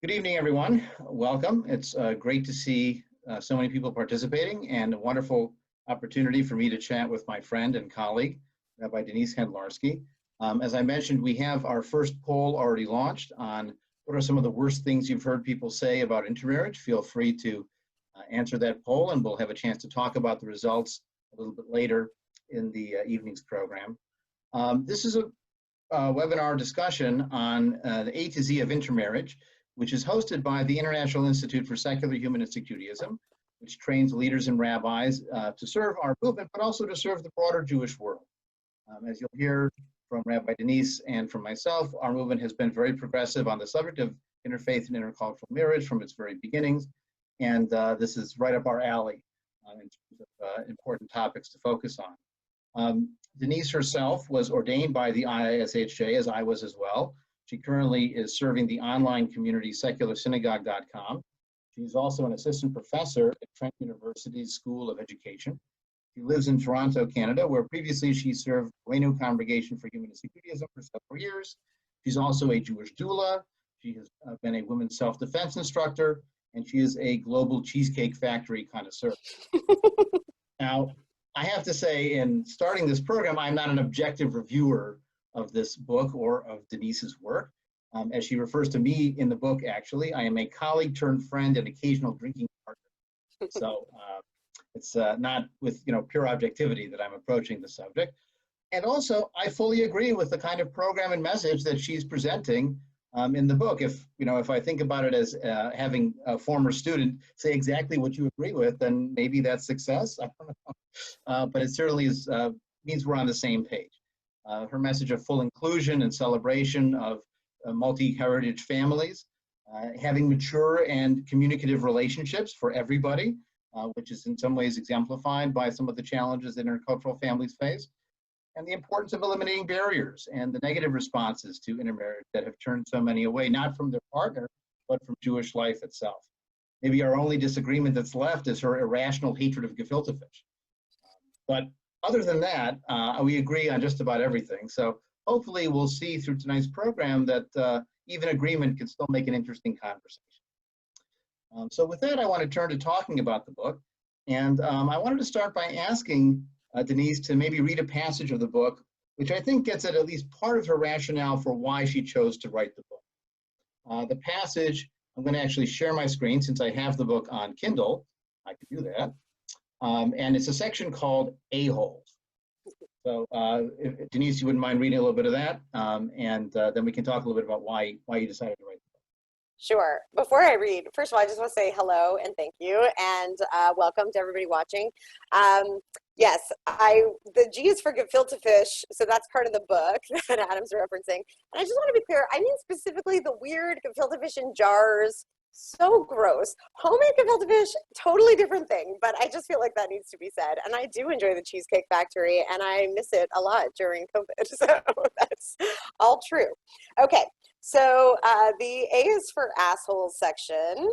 Good evening, everyone. Welcome. It's great to see so many people participating and a wonderful opportunity for me to chat with my friend and colleague, Rabbi Denise Handlarski. As I mentioned, we have our first poll already launched on what are some of the worst things you've heard people say about intermarriage. Feel free to answer that poll, and we'll have a chance to talk about the results a little bit later in the evening's program. This is a webinar discussion on the A to Z of intermarriage, which is hosted by the International Institute for Secular Humanistic Judaism, which trains leaders and rabbis to serve our movement, but also to serve the broader Jewish world. As you'll hear from Rabbi Denise and from myself, our movement has been very progressive on the subject of interfaith and intercultural marriage from its very beginnings, and this is right up our alley in terms of important topics to focus on. Denise herself was ordained by the IISHJ, as I was as well. She currently is serving the online community secularsynagogue.com. She's also an assistant professor at Trent University's School of Education. She lives in Toronto, Canada, where previously she served Renu Congregation for Humanistic Judaism for several years. She's also a Jewish doula. She has been a women's self-defense instructor, and she is a global cheesecake factory connoisseur. Now, I have to say, in starting this program, I'm not an objective reviewer of this book or of Denise's work. As she refers to me in the book, actually, I am a colleague turned friend and occasional drinking partner. So it's not with pure objectivity that I'm approaching the subject. And also, I fully agree with the kind of program and message that she's presenting in the book. If I think about it as having a former student say exactly what you agree with, then maybe that's success. I don't know. But it certainly is, means we're on the same page. Her message of full inclusion and celebration of multi-heritage families, having mature and communicative relationships for everybody, which is in some ways exemplified by some of the challenges that intercultural families face, and the importance of eliminating barriers and the negative responses to intermarriage that have turned so many away, not from their partner, but from Jewish life itself. Maybe our only disagreement that's left is her irrational hatred of gefilte fish. But other than that, we agree on just about everything. So hopefully we'll see through tonight's program that even agreement can still make an interesting conversation. So with that, I want to turn to talking about the book. And I wanted to start by asking Denise to maybe read a passage of the book, which I think gets at least part of her rationale for why she chose to write the book. The passage, I'm going to actually share my screen since I have the book on Kindle. I can do that. And it's a section called A-holes. So if, Denise, you wouldn't mind reading a little bit of that, and then we can talk a little bit about why you decided to write the book. Sure. Before I read, first of all, I just want to say hello and thank you, and welcome to everybody watching. Yes, the G is for gefilte fish, so that's part of the book that Adam's referencing. And I just want to be clear, I mean specifically the weird gefilte fish in jars. So gross. Homemade gefilte fish, totally different thing, but I just feel like that needs to be said. And I do enjoy the Cheesecake Factory, and I miss it a lot during COVID, so that's all true. Okay, so the A is for assholes section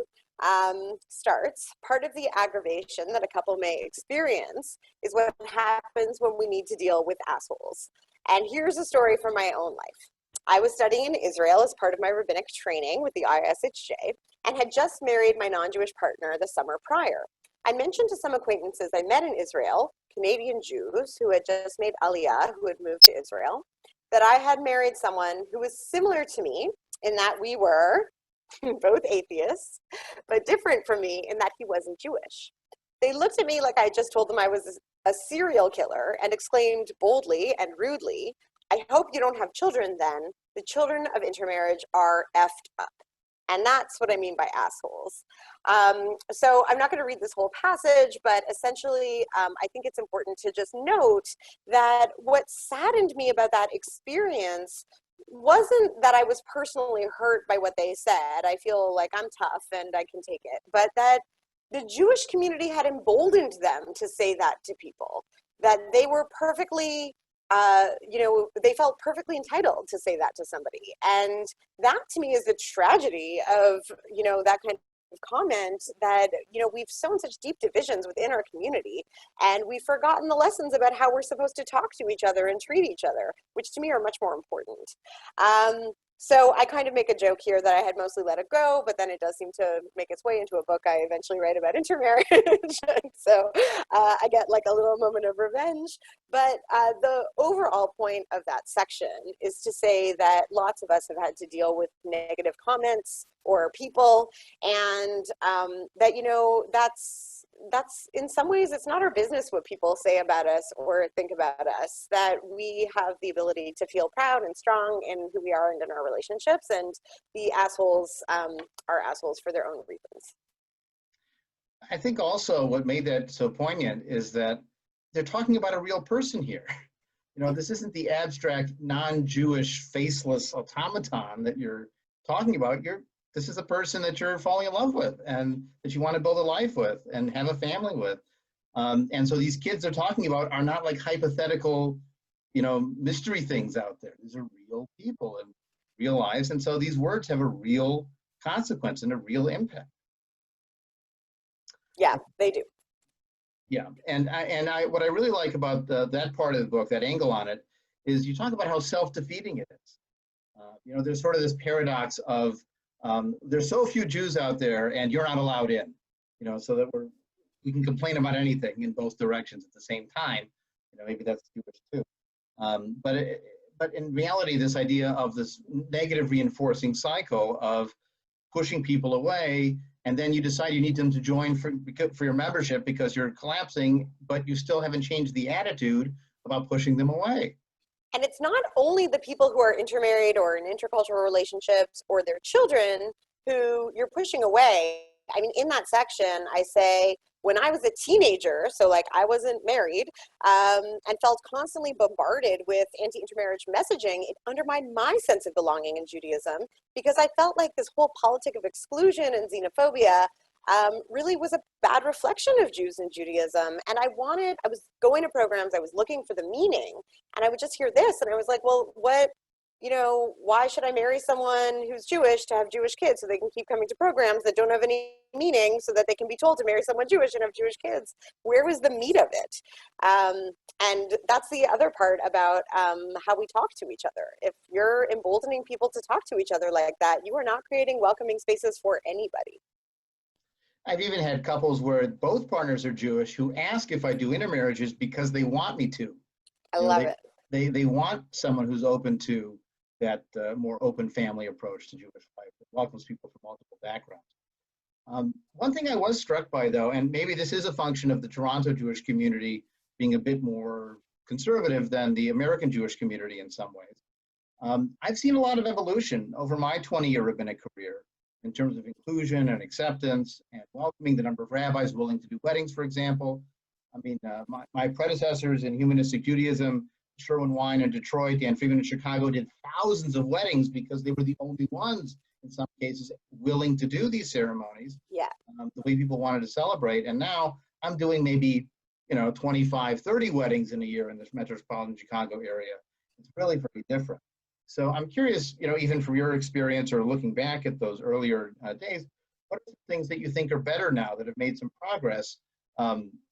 starts. Part of the aggravation that a couple may experience is what happens when we need to deal with assholes. And here's a story from my own life. I was studying in Israel as part of my rabbinic training with the ISHJ and had just married my non-Jewish partner the summer prior. I mentioned to some acquaintances I met in Israel, Canadian Jews who had just made Aliyah, who had moved to Israel, that I had married someone who was similar to me in that we were both atheists, but different from me in that he wasn't Jewish. They looked at me like I just told them I was a serial killer and exclaimed boldly and rudely, "I hope you don't have children then. The children of intermarriage are effed up." And that's what I mean by assholes. So I'm not going to read this whole passage, but essentially, I think it's important to just note that what saddened me about that experience wasn't that I was personally hurt by what they said. I feel like I'm tough and I can take it, but that the Jewish community had emboldened them to say that to people, that they were perfectly they felt perfectly entitled to say that to somebody. And that to me is the tragedy of, that kind comment that, we've sown such deep divisions within our community, and we've forgotten the lessons about how we're supposed to talk to each other and treat each other, which to me are much more important. So I kind of make a joke here that I had mostly let it go, but then it does seem to make its way into a book I eventually write about intermarriage. So I get like a little moment of revenge. But the overall point of that section is to say that lots of us have had to deal with negative comments or people, and that, that's in some ways, it's not our business what people say about us or think about us, that we have the ability to feel proud and strong in who we are and in our relationships, and the assholes are assholes for their own reasons. I think also what made that so poignant is that they're talking about a real person here. This isn't the abstract, non-Jewish, faceless automaton that you're talking about. This is a person that you're falling in love with and that you want to build a life with and have a family with. And so these kids they're talking about are not like hypothetical, mystery things out there. These are real people and real lives. And so these words have a real consequence and a real impact. Yeah, they do. Yeah, and what I really like about that part of the book, that angle on it, is you talk about how self-defeating it is. There's sort of this paradox of there's so few Jews out there, and you're not allowed in. So that we can complain about anything in both directions at the same time. Maybe that's Jewish too. But in reality, this idea of this negative reinforcing cycle of pushing people away, and then you decide you need them to join for your membership because you're collapsing, but you still haven't changed the attitude about pushing them away. And it's not only the people who are intermarried or in intercultural relationships or their children who you're pushing away. I mean, in that section, I say, when I was a teenager, so like I wasn't married, and felt constantly bombarded with anti-intermarriage messaging, it undermined my sense of belonging in Judaism, because I felt like this whole politic of exclusion and xenophobia really was a bad reflection of Jews in Judaism. And I was going to programs, I was looking for the meaning, and I would just hear this, and I was like, well, why should I marry someone who's Jewish to have Jewish kids so they can keep coming to programs that don't have any meaning so that they can be told to marry someone Jewish and have Jewish kids? Where was the meat of it? And that's the other part about how we talk to each other. If you're emboldening people to talk to each other like that, you are not creating welcoming spaces for anybody. I've even had couples where both partners are Jewish who ask if I do intermarriages because they want me to. I love it. They want someone who's open to that more open family approach to Jewish life that welcomes people from multiple backgrounds. One thing I was struck by, though, and maybe this is a function of the Toronto Jewish community being a bit more conservative than the American Jewish community in some ways. I've seen a lot of evolution over my 20-year rabbinic career in terms of inclusion and acceptance and welcoming the number of rabbis willing to do weddings, for example. I mean, my predecessors in humanistic Judaism, Sherwin Wine in Detroit, Dan Friedman in Chicago, did thousands of weddings because they were the only ones, in some cases, willing to do these ceremonies. Yeah. The way people wanted to celebrate. And now I'm doing maybe, 25, 30 weddings in a year in this metropolitan Chicago area. It's really very different. So I'm curious, even from your experience or looking back at those earlier days, what are the things that you think are better now that have made some progress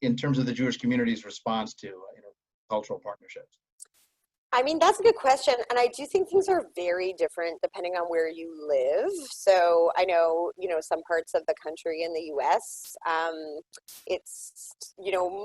in terms of the Jewish community's response to intercultural partnerships? I mean, that's a good question. And I do think things are very different depending on where you live. So I know, some parts of the country in the US, it's,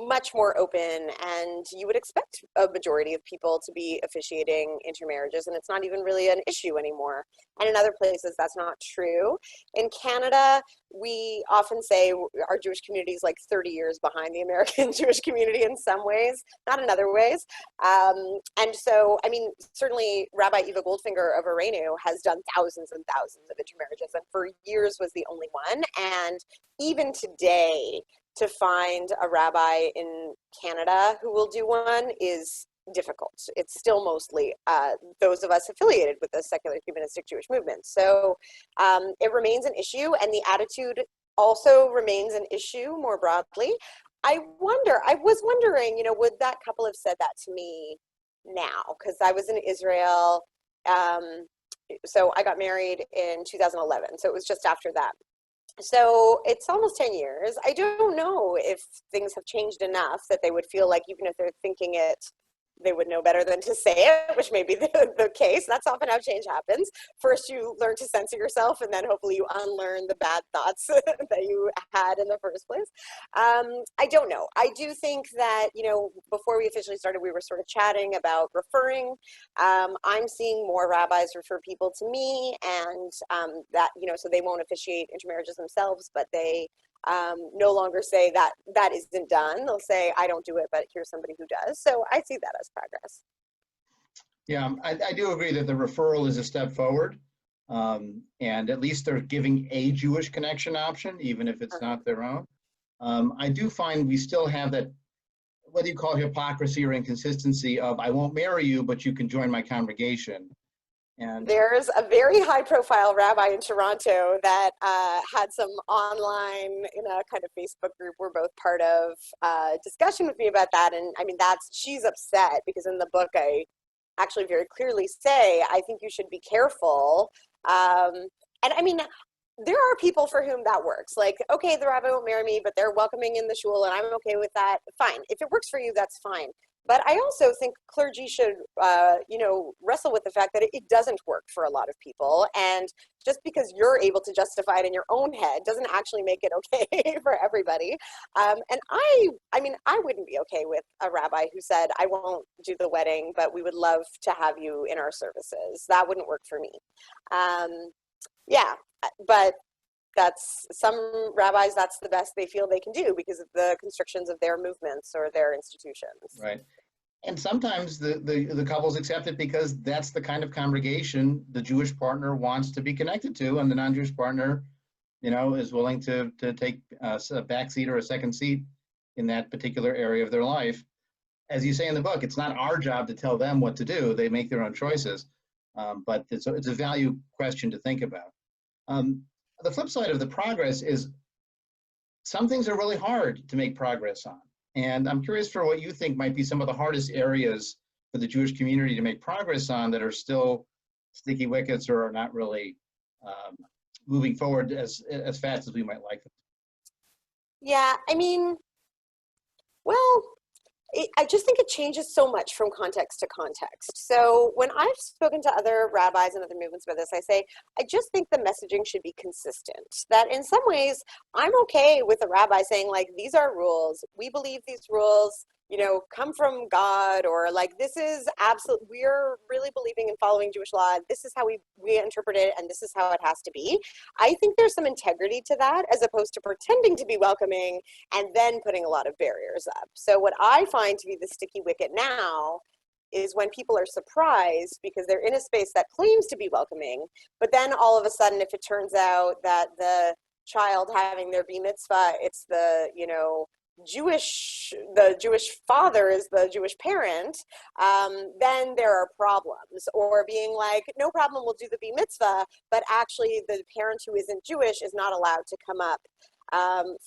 much more open, and you would expect a majority of people to be officiating intermarriages, and it's not even really an issue anymore. And in other places, that's not true. In Canada, we often say our Jewish community is like 30 years behind the American Jewish community in some ways, not in other ways. And so, I mean, certainly Rabbi Eva Goldfinger of Arenu has done thousands and thousands of intermarriages, and for years was the only one. And even today, to find a rabbi in Canada who will do one is difficult. It's still mostly those of us affiliated with the secular humanistic Jewish movement. So it remains an issue, and the attitude also remains an issue more broadly. I was wondering, would that couple have said that to me now? Because I was in Israel. So I got married in 2011. So it was just after that. So it's almost 10 years. I don't know if things have changed enough that they would feel like even if they're thinking it, they would know better than to say it, which may be the case. That's often how change happens. First, you learn to censor yourself, and then hopefully you unlearn the bad thoughts that you had in the first place. I don't know. I do think that, before we officially started, we were sort of chatting about referring. I'm seeing more rabbis refer people to me, and that, so they won't officiate intermarriages themselves, but they no longer say that that isn't done. They'll say, I don't do it, but here's somebody who does. So I see that as progress. Yeah, I do agree that the referral is a step forward. And at least they're giving a Jewish connection option, even if it's not their own. I do find we still have that, whether you call it hypocrisy or inconsistency of, I won't marry you, but you can join my congregation. And there's a very high-profile rabbi in Toronto that had some online, in a kind of Facebook group we're both part of, discussion with me about that. And I mean, she's upset because in the book I actually very clearly say, I think you should be careful. And I mean, there are people for whom that works. Like, okay, the rabbi won't marry me, but they're welcoming in the shul, and I'm okay with that. Fine. If it works for you, that's fine. But I also think clergy should, wrestle with the fact that it doesn't work for a lot of people. And just because you're able to justify it in your own head doesn't actually make it okay for everybody. And I mean, I wouldn't be okay with a rabbi who said, I won't do the wedding, but we would love to have you in our services. That wouldn't work for me. Yeah, but that's some rabbis, that's the best they feel they can do because of the constrictions of their movements or their institutions. right. And sometimes the couples accept it because that's the kind of congregation the Jewish partner wants to be connected to, and the non-Jewish partner, is willing to take a back seat or a second seat in that particular area of their life. As you say in the book, it's not our job to tell them what to do. They make their own choices. But it's a value question to think about. The flip side of the progress is some things are really hard to make progress on. And I'm curious for what you think might be some of the hardest areas for the Jewish community to make progress on that are still sticky wickets or are not really moving forward as fast as we might like them. Yeah, I mean, well, I just think it changes so much from context to context. So when I've spoken to other rabbis and other movements about this, I say, I just think the messaging should be consistent. That in some ways, I'm okay with a rabbi saying, like, these are rules. We believe these rules, come from God, or like, this is absolute, we're really believing in following Jewish law. This is how we interpret it, and this is how it has to be. I think there's some integrity to that, as opposed to pretending to be welcoming and then putting a lot of barriers up. So what I find to be the sticky wicket now is when people are surprised because they're in a space that claims to be welcoming, but then all of a sudden, if it turns out that the child having their bar mitzvah, it's the Jewish father is the Jewish parent, then there are problems. Or being like, no problem, we'll do the bar mitzvah, but actually the parent who isn't Jewish is not allowed to come up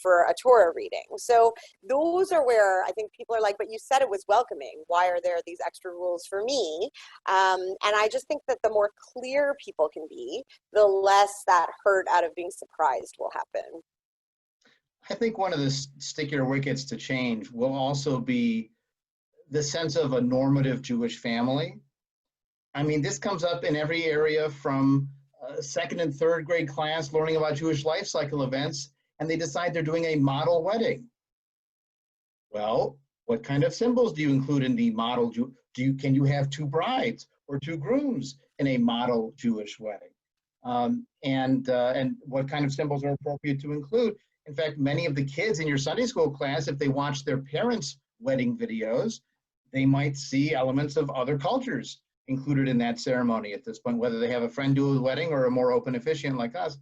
for a Torah reading. So those are where I think people are like, but you said it was welcoming. Why are there these extra rules for me? And I just think that the more clear people can be, the less that hurt out of being surprised will happen. I think one of the stickier wickets to change will also be the sense of a normative Jewish family. I mean, this comes up in every area from second and third grade class learning about Jewish life cycle events, and they decide they're doing a model wedding. Well, what kind of symbols do you include in the model? Can you have two brides or two grooms in a model Jewish wedding? And what kind of symbols are appropriate to include? In fact, many of the kids in your Sunday school class, if they watch their parents' wedding videos, they might see elements of other cultures included in that ceremony at this point, whether they have a friend do a wedding or a more open officiant like us.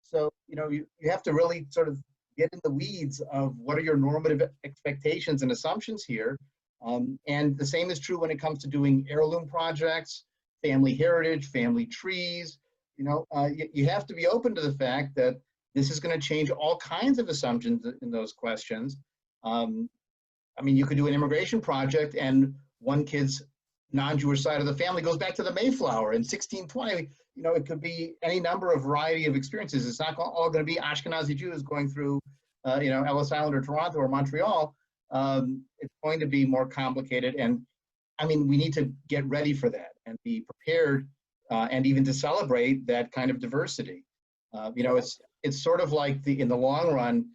So, you have to really sort of get in the weeds of what are your normative expectations and assumptions here. And the same is true when it comes to doing heirloom projects, family heritage, family trees. You have to be open to the fact that this is going to change all kinds of assumptions in those questions. I mean, you could do an immigration project and one kid's non-Jewish side of the family goes back to the Mayflower in 1620. It could be any number of variety of experiences. It's not all going to be Ashkenazi Jews going through, Ellis Island or Toronto or Montreal. It's going to be more complicated. And I mean, we need to get ready for that and be prepared and even to celebrate that kind of diversity. It's sort of like in the long run,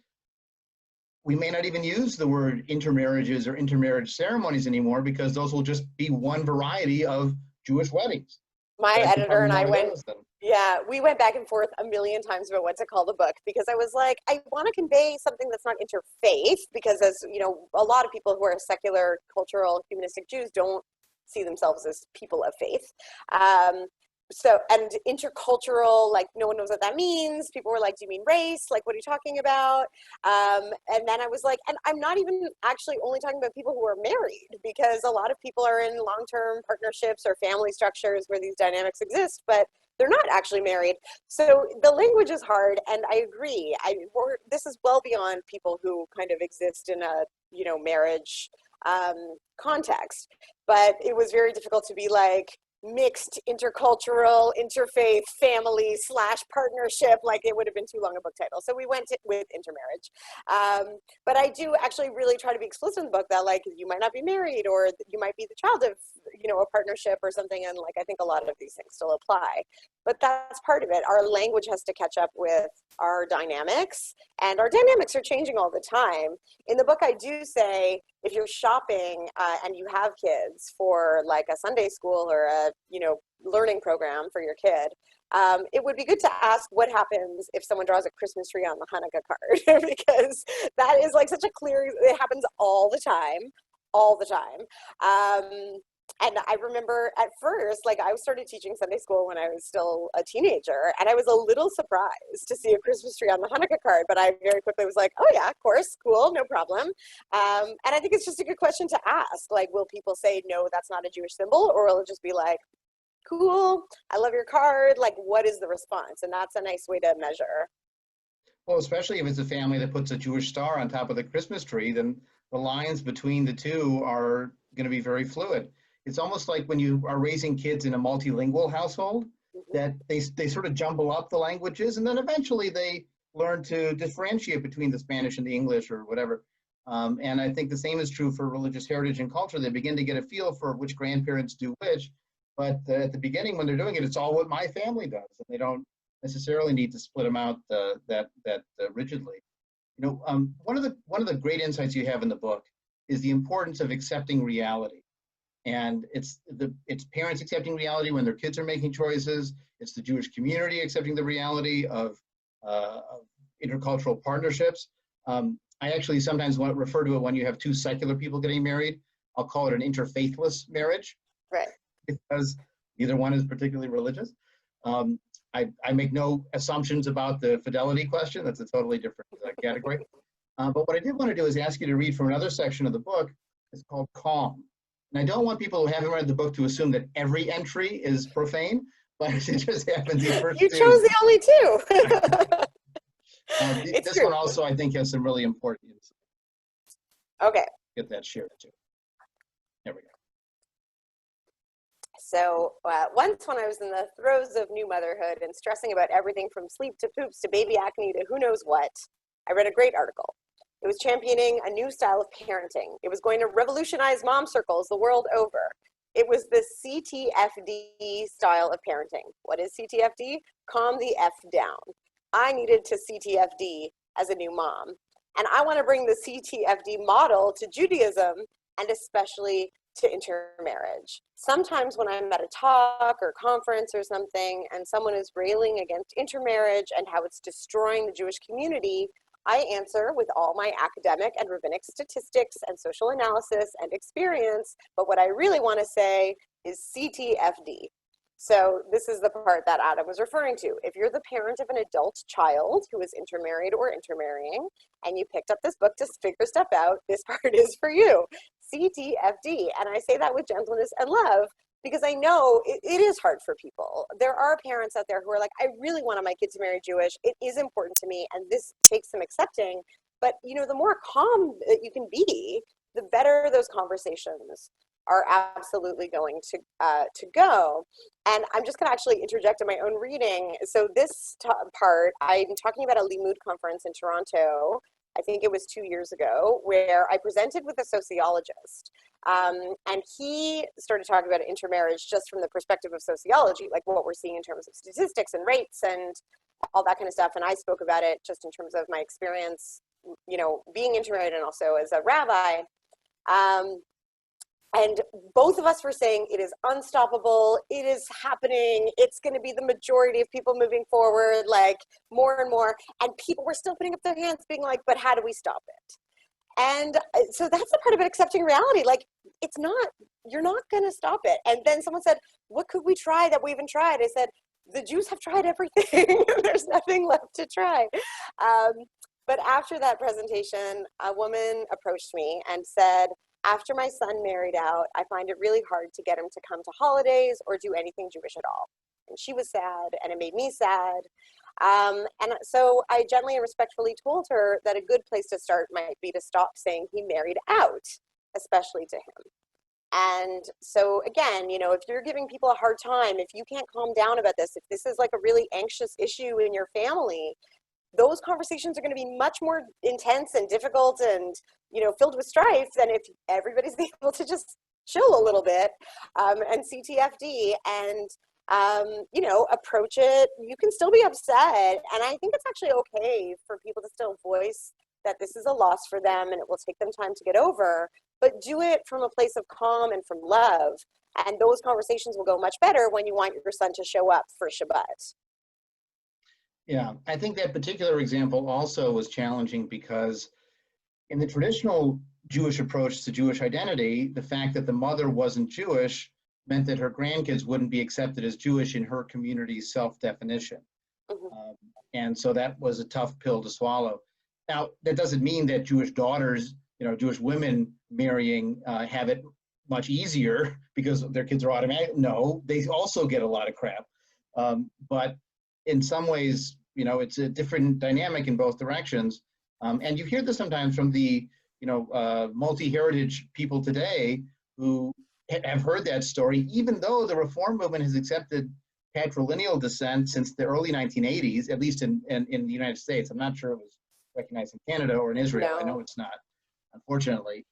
we may not even use the word intermarriages or intermarriage ceremonies anymore, because those will just be one variety of Jewish weddings. My editor and I we went back and forth a million times about what to call the book, because I was like, I want to convey something that's not interfaith, because as you know, a lot of people who are secular, cultural, humanistic Jews don't see themselves as people of faith. And intercultural, like no one knows what that means. People were like, do you mean race? Like, what are you talking about? And then I was like, and I'm not even actually only talking about people who are married, because a lot of people are in long-term partnerships or family structures where these dynamics exist, but they're not actually married. So the language is hard, and I agree. This is well beyond people who kind of exist in a, marriage context. But it was very difficult to be like, mixed, intercultural, interfaith, family / partnership. Like, it would have been too long a book title. So we went with intermarriage. But I do actually really try to be explicit in the book that, like, you might not be married, or you might be the child of, a partnership or something. And like, I think a lot of these things still apply, but that's part of it. Our language has to catch up with our dynamics, and our dynamics are changing all the time. In the book, I do say, if you're shopping and you have kids for like a Sunday school or a learning program for your kid, it would be good to ask what happens if someone draws a Christmas tree on the Hanukkah card, because that is like such a clear, it happens all the time. And I remember at first, like, I started teaching Sunday school when I was still a teenager, and I was a little surprised to see a Christmas tree on the Hanukkah card, but I very quickly was like, oh yeah, of course, cool, no problem. And I think it's just a good question to ask, like, will people say, no, that's not a Jewish symbol, or will it just be like, cool, I love your card, like, what is the response? And that's a nice way to measure. Well, especially if it's a family that puts a Jewish star on top of the Christmas tree, then the lines between the two are going to be very fluid. It's almost like when you are raising kids in a multilingual household, that they sort of jumble up the languages, and then eventually they learn to differentiate between the Spanish and the English or whatever. And I think the same is true for religious heritage and culture. They begin to get a feel for which grandparents do which, but at the beginning when they're doing it, it's all what my family does, and they don't necessarily need to split them out that rigidly. One of the great insights you have in the book is the importance of accepting reality. And it's parents accepting reality when their kids are making choices. It's the Jewish community accepting the reality of intercultural partnerships. I actually sometimes refer to it when you have two secular people getting married. I'll call it an interfaithless marriage. Right. Because neither one is particularly religious. I make no assumptions about the fidelity question. That's a totally different category. But what I did want to do is ask you to read from another section of the book. It's called Calm. And I don't want people who haven't read the book to assume that every entry is profane, but it just happens the first You two. chose the only two. This one also, I think, has some really important insights. Okay. Get that shared too. There we go. So once when I was in the throes of new motherhood and stressing about everything from sleep to poops to baby acne to who knows what, I read a great article. It was championing a new style of parenting. It was going to revolutionize mom circles the world over. It was the CTFD style of parenting. What is CTFD? Calm the F down. I needed to CTFD as a new mom. And I want to bring the CTFD model to Judaism, and especially to intermarriage. Sometimes when I'm at a talk or conference or something, and someone is railing against intermarriage and how it's destroying the Jewish community, I answer with all my academic and rabbinic statistics and social analysis and experience, but what I really want to say is CTFD. So this is the part that Adam was referring to. If you're the parent of an adult child who is intermarried or intermarrying, and you picked up this book to figure stuff out, this part is for you. CTFD. And I say that with gentleness and love, because I know it is hard for people. There are parents out there who are like, I really wanted my kid to marry Jewish. It is important to me, and this takes some accepting. But the more calm that you can be, the better those conversations are absolutely going to go. And I'm just going to actually interject in my own reading. So this part, I'm talking about a Limud conference in Toronto. I think it was 2 years ago, where I presented with a sociologist. And he started talking about intermarriage just from the perspective of sociology, like what we're seeing in terms of statistics and rates and all that kind of stuff. And I spoke about it just in terms of my experience, you know, being intermarried and also as a rabbi. And both of us were saying it is unstoppable, it is happening, it's going to be the majority of people moving forward, like more and more. And people were still putting up their hands being like, but how do we stop it? And so that's the part of it, accepting reality. Like, it's not, you're not going to stop it. And then someone said, what could we try that we haven't tried? I said, the Jews have tried everything. There's nothing left to try. But after that presentation, a woman approached me and said, after my son married out, I find it really hard to get him to come to holidays or do anything Jewish at all. And she was sad, and it made me sad. And so I gently and respectfully told her that a good place to start might be to stop saying he married out, especially to him. And so again, you know, if you're giving people a hard time, if you can't calm down about this, if this is like a really anxious issue in your family, those conversations are going to be much more intense and difficult and, you know, filled with strife than if everybody's able to just chill a little bit and CTFD and, you know, approach it. You can still be upset. And I think it's actually okay for people to still voice that this is a loss for them and it will take them time to get over, but do it from a place of calm and from love. And those conversations will go much better when you want your son to show up for Shabbat. Yeah, I think that particular example also was challenging because in the traditional Jewish approach to Jewish identity, the fact that the mother wasn't Jewish meant that her grandkids wouldn't be accepted as Jewish in her community's self-definition. Mm-hmm. And so that was a tough pill to swallow. Now, that doesn't mean that Jewish daughters, you know, Jewish women marrying have it much easier because their kids are automatic. No, they also get a lot of crap. But in some ways, you know, it's a different dynamic in both directions. And you hear this sometimes from the, you know, multi-heritage people today who have heard that story, even though the reform movement has accepted patrilineal descent since the early 1980s, at least in the United States. I'm not sure it was recognized in Canada or in Israel. No. I know it's not, unfortunately.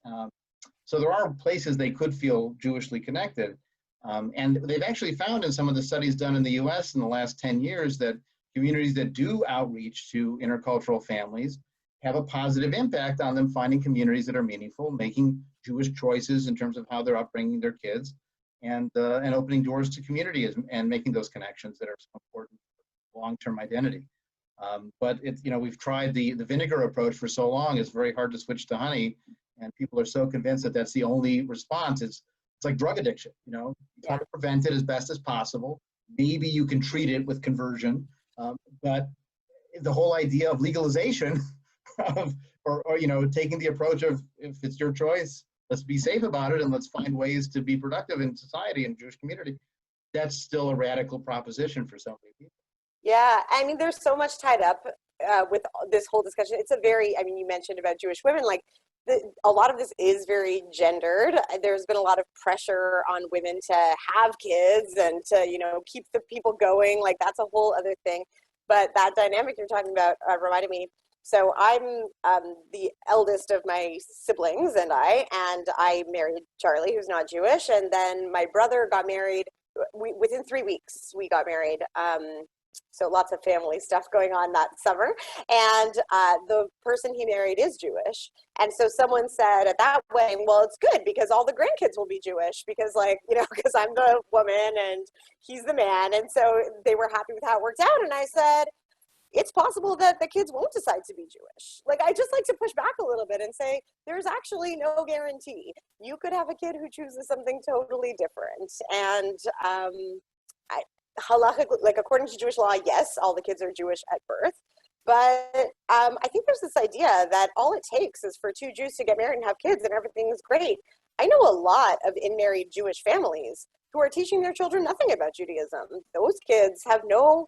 So there are places they could feel Jewishly connected. And they've actually found in some of the studies done in the US in the last 10 years that communities that do outreach to intercultural families have a positive impact on them finding communities that are meaningful, making Jewish choices in terms of how they're upbringing their kids, and opening doors to communities and making those connections that are so important for long-term identity. But it's, you know, we've tried the vinegar approach for so long, it's very hard to switch to honey, and people are so convinced that that's the only response. It's like drug addiction, you know, you try to prevent it as best as possible. Maybe you can treat it with conversion, but the whole idea of legalization of, or, you know, taking the approach of, if it's your choice, let's be safe about it and let's find ways to be productive in society and Jewish community. That's still a radical proposition for so many people. Yeah, I mean, there's so much tied up with this whole discussion. It's a very, I mean, you mentioned about Jewish women, like a lot of this is very gendered. There's been a lot of pressure on women to have kids and to, you know, keep the people going. Like that's a whole other thing. But that dynamic you're talking about reminded me. So I'm the eldest of my siblings and I married Charlie, who's not Jewish. And then my brother got married. Within 3 weeks, we got married. So lots of family stuff going on that summer. And the person he married is Jewish. And so someone said at that wedding, well, it's good because all the grandkids will be Jewish because, like, you know, because I'm the woman and he's the man. And so they were happy with how it worked out. And I said, it's possible that the kids won't decide to be Jewish. Like, I just like to push back a little bit and say, there's actually no guarantee. You could have a kid who chooses something totally different. And halachically, like according to Jewish law, yes, all the kids are Jewish at birth. But I think there's this idea that all it takes is for two Jews to get married and have kids and everything is great. I know a lot of in-married Jewish families who are teaching their children nothing about Judaism. Those kids have no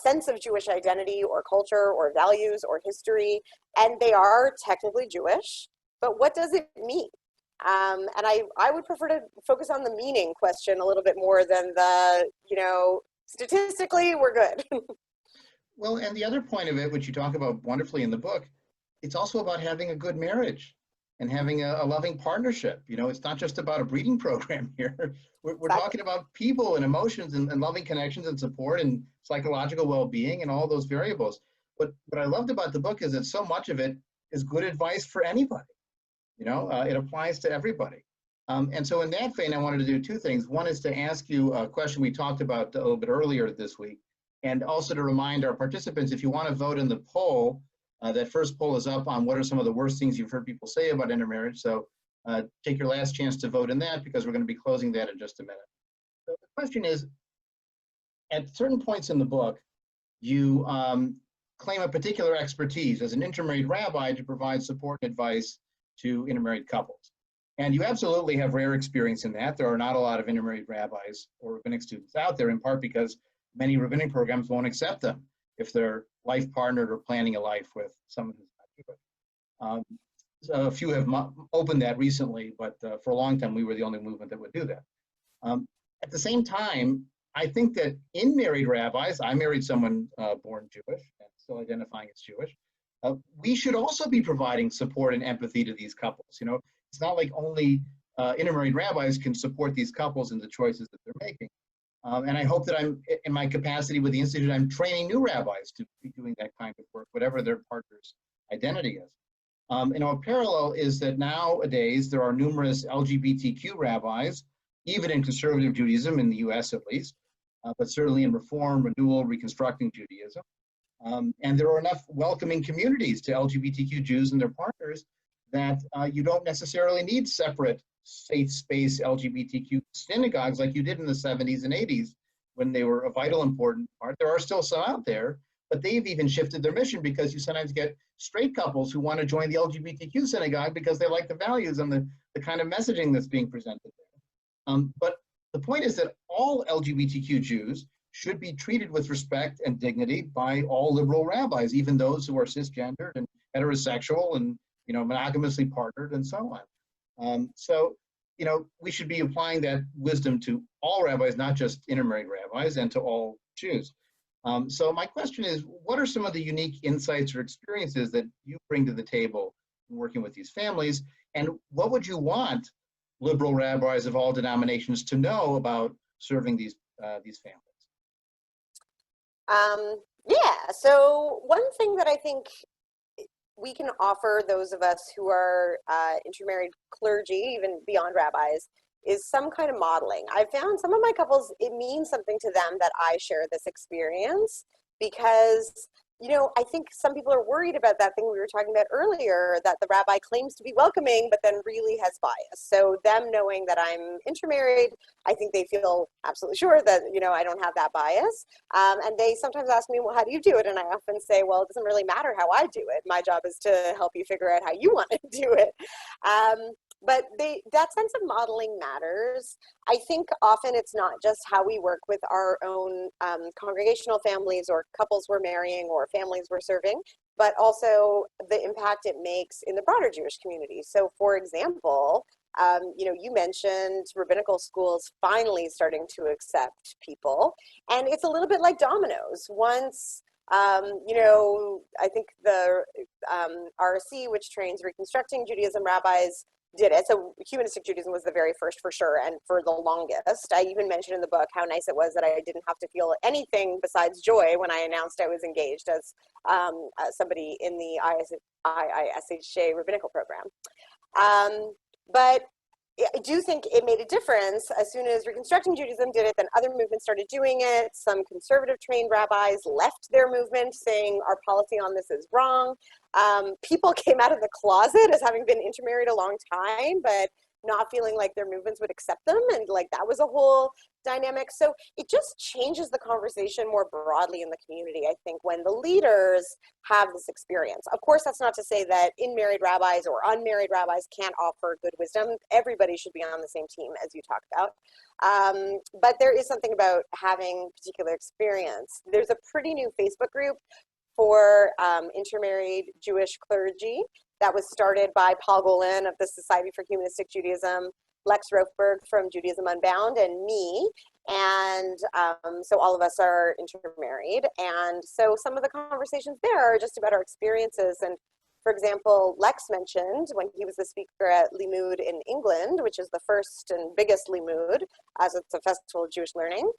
sense of Jewish identity or culture or values or history, and they are technically Jewish, but what does it mean? And I would prefer to focus on the meaning question a little bit more than the, statistically, we're good. Well, and the other point of it, which you talk about wonderfully in the book, it's also about having a good marriage and having a loving partnership. It's not just about a breeding program here. We're Exactly. talking about people and emotions and loving connections and support and psychological well-being and all those variables. But what I loved about the book is that so much of it is good advice for anybody. It applies to everybody. And so in that vein, I wanted to do two things. One is to ask you a question we talked about a little bit earlier this week, and also to remind our participants, if you want to vote in the poll, that first poll is up on what are some of the worst things you've heard people say about intermarriage. So take your last chance to vote in that, because we're going to be closing that in just a minute. So the question is, at certain points in the book, you claim a particular expertise as an intermarried rabbi to provide support and advice to intermarried couples. And you absolutely have rare experience in that. There are not a lot of intermarried rabbis or rabbinic students out there, in part because many rabbinic programs won't accept them if they're life partnered or planning a life with someone who's not Jewish. So a few have opened that recently, but for a long time, we were the only movement that would do that. At the same time, I think that in married rabbis, I married someone born Jewish and still identifying as Jewish, we should also be providing support and empathy to these couples. It's not like only intermarried rabbis can support these couples in the choices that they're making. And I hope that I'm, in my capacity with the Institute, I'm training new rabbis to be doing that kind of work, whatever their partner's identity is. A parallel is that nowadays there are numerous LGBTQ rabbis, even in conservative Judaism, in the US at least, but certainly in Reform, Renewal, Reconstructing Judaism. And there are enough welcoming communities to LGBTQ Jews and their partners that you don't necessarily need separate safe space LGBTQ synagogues like you did in the 70s and 80s when they were a vital important part. There are still some out there, but they've even shifted their mission, because you sometimes get straight couples who want to join the LGBTQ synagogue because they like the values and the kind of messaging that's being presented there. But the point is that all LGBTQ Jews should be treated with respect and dignity by all liberal rabbis, even those who are cisgendered and heterosexual and monogamously partnered and so on. So we should be applying that wisdom to all rabbis, not just intermarried rabbis, and to all Jews. So my question is, what are some of the unique insights or experiences that you bring to the table in working with these families? And what would you want liberal rabbis of all denominations to know about serving these families? Yeah, so one thing that I think we can offer those of us who are intermarried clergy, even beyond rabbis, is some kind of modeling. I found some of my couples, it means something to them that I share this experience, because I think some people are worried about that thing we were talking about earlier, that the rabbi claims to be welcoming, but then really has bias. So them knowing that I'm intermarried, I think they feel absolutely sure that, I don't have that bias. And they sometimes ask me, well, how do you do it? And I often say, well, it doesn't really matter how I do it. My job is to help you figure out how you want to do it. But that sense of modeling matters. I think often it's not just how we work with our own congregational families or couples we're marrying or families we're serving, but also the impact it makes in the broader Jewish community. So for example, you mentioned rabbinical schools finally starting to accept people, and it's a little bit like dominoes. Once I think the RSC, which trains Reconstructing Judaism rabbis, did it. So humanistic Judaism was the very first for sure, and for the longest. I even mentioned in the book how nice it was that I didn't have to feel anything besides joy when I announced I was engaged as somebody in the IISHA rabbinical program. But I do think it made a difference. As soon as Reconstructing Judaism did it, then other movements started doing it. Some conservative trained rabbis left their movement saying our policy on this is wrong. People came out of the closet as having been intermarried a long time, but not feeling like their movements would accept them. And like that was a whole dynamic. So it just changes the conversation more broadly in the community, I think, when the leaders have this experience. Of course, that's not to say that in-married rabbis or unmarried rabbis can't offer good wisdom. Everybody should be on the same team, as you talked about. But there is something about having particular experience. There's a pretty new Facebook group for intermarried Jewish clergy. that was started by Paul Golan of the Society for Humanistic Judaism, Lex Rothberg from Judaism Unbound, and me. And so all of us are intermarried. And so some of the conversations there are just about our experiences. And for example, Lex mentioned when he was the speaker at Limud in England, which is the first and biggest Limud, as it's a festival of Jewish learning.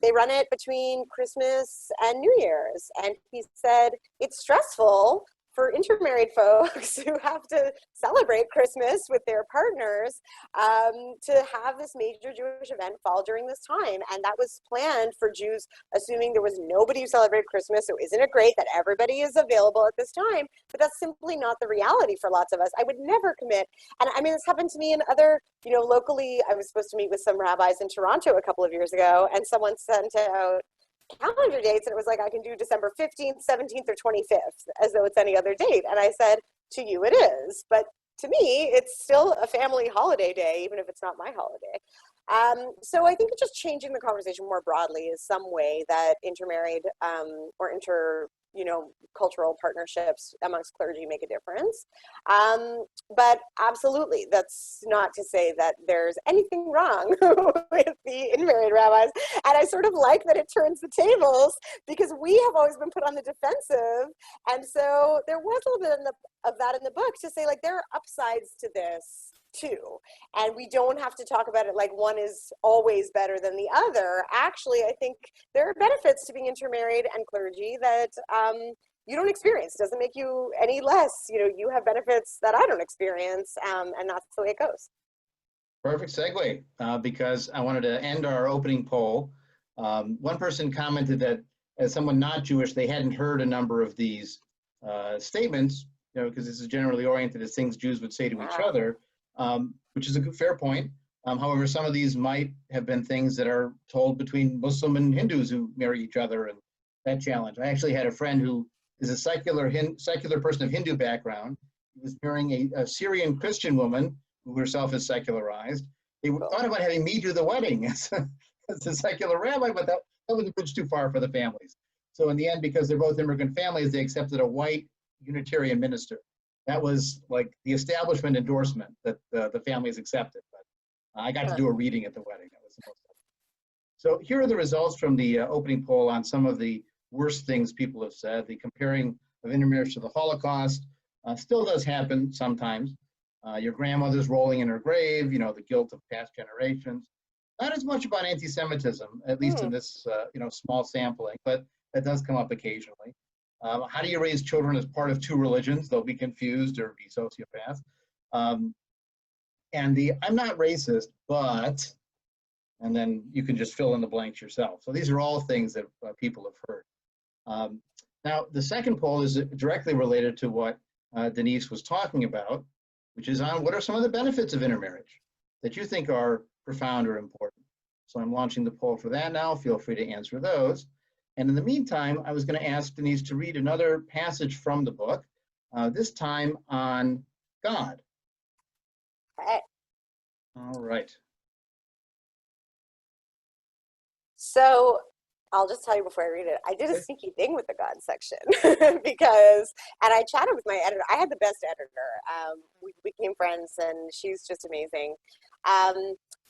They run it between Christmas and New Year's. And he said it's stressful for intermarried folks who have to celebrate Christmas with their partners to have this major Jewish event fall during this time. And that was planned for Jews, assuming there was nobody who celebrated Christmas. So isn't it great that everybody is available at this time? But that's simply not the reality for lots of us. I would never commit. And I mean, this happened to me in other, locally, I was supposed to meet with some rabbis in Toronto a couple of years ago, and someone sent out calendar dates, and it was like, I can do December 15th, 17th, or 25th, as though it's any other date. And I said, to you it is, but to me, it's still a family holiday day, even if it's not my holiday. So I think just changing the conversation more broadly is some way that intermarried or cultural partnerships amongst clergy make a difference. But absolutely, that's not to say that there's anything wrong with the intermarried rabbis. And I sort of like that it turns the tables, because we have always been put on the defensive. And so there was a little bit of that in the book to say, like, there are upsides to this too. And we don't have to talk about it like one is always better than the other. Actually, I think there are benefits to being intermarried and clergy that you don't experience. It doesn't make you any less. You have benefits that I don't experience, and that's the way it goes. Perfect segue, because I wanted to end our opening poll. One person commented that as someone not Jewish, they hadn't heard a number of these statements, because this is generally oriented as things Jews would say to each other. Which is a good, fair point. However, some of these might have been things that are told between Muslim and Hindus who marry each other, and that challenge. I actually had a friend who is a secular person of Hindu background. He was marrying a Syrian Christian woman who herself is secularized. They thought about having me do the wedding as a secular rabbi, but that was a bridge too far for the families. So in the end, because they're both immigrant families, they accepted a white Unitarian minister. That was like the establishment endorsement that the families accepted. But I got to do a reading at the wedding. That was the most fun. So here are the results from the opening poll on some of the worst things people have said. The comparing of intermarriage to the Holocaust still does happen sometimes. Your grandmother's rolling in her grave, the guilt of past generations. Not as much about anti-Semitism, at least in this small sampling, but that does come up occasionally. How do you raise children as part of two religions? They'll be confused or be sociopaths. And I'm not racist, but, and then you can just fill in the blanks yourself. So these are all things that people have heard. Now, the second poll is directly related to what Denise was talking about, which is on what are some of the benefits of intermarriage that you think are profound or important. So I'm launching the poll for that now. Feel free to answer those. And in the meantime, I was going to ask Denise to read another passage from the book, this time on God. Okay. All right. So I'll just tell you before I read it, I did a sneaky thing with the God section and I chatted with my editor. I had the best editor. We became friends, and she's just amazing.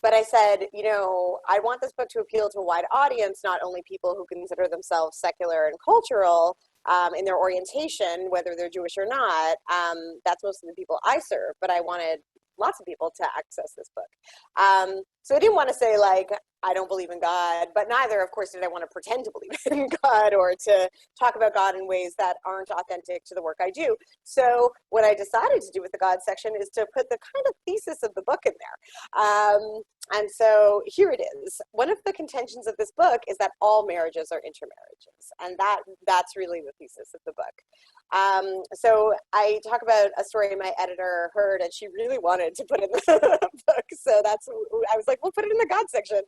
But I said, I want this book to appeal to a wide audience, not only people who consider themselves secular and cultural in their orientation, whether they're Jewish or not. That's most of the people I serve, but I wanted lots of people to access this book. So I didn't want to say, like, I don't believe in God, but neither, of course, did I want to pretend to believe in God or to talk about God in ways that aren't authentic to the work I do. So what I decided to do with the God section is to put the kind of thesis of the book in there. And so here it is. One of the contentions of this book is that all marriages are intermarriages. And that's really the thesis of the book. So I talk about a story my editor heard, and she really wanted to put in the book. So I was like, we'll put it in the God section.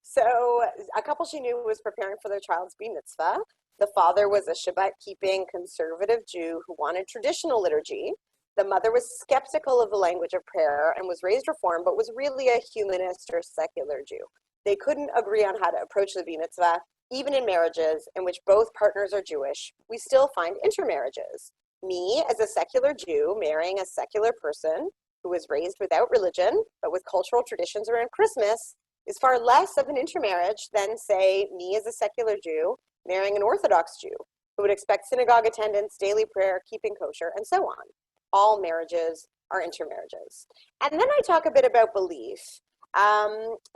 So a couple she knew was preparing for their child's bar mitzvah. The father was a Shabbat-keeping conservative Jew who wanted traditional liturgy. The mother was skeptical of the language of prayer and was raised Reform, but was really a humanist or secular Jew. They couldn't agree on how to approach the bar mitzvah. Even in marriages in which both partners are Jewish, we still find intermarriages. me as a secular Jew marrying a secular person who was raised without religion, but with cultural traditions around Christmas is far less of an intermarriage than, say, me as a secular Jew marrying an Orthodox Jew who would expect synagogue attendance, daily prayer, keeping kosher, and so on. All marriages are intermarriages. And then I talk a bit about belief.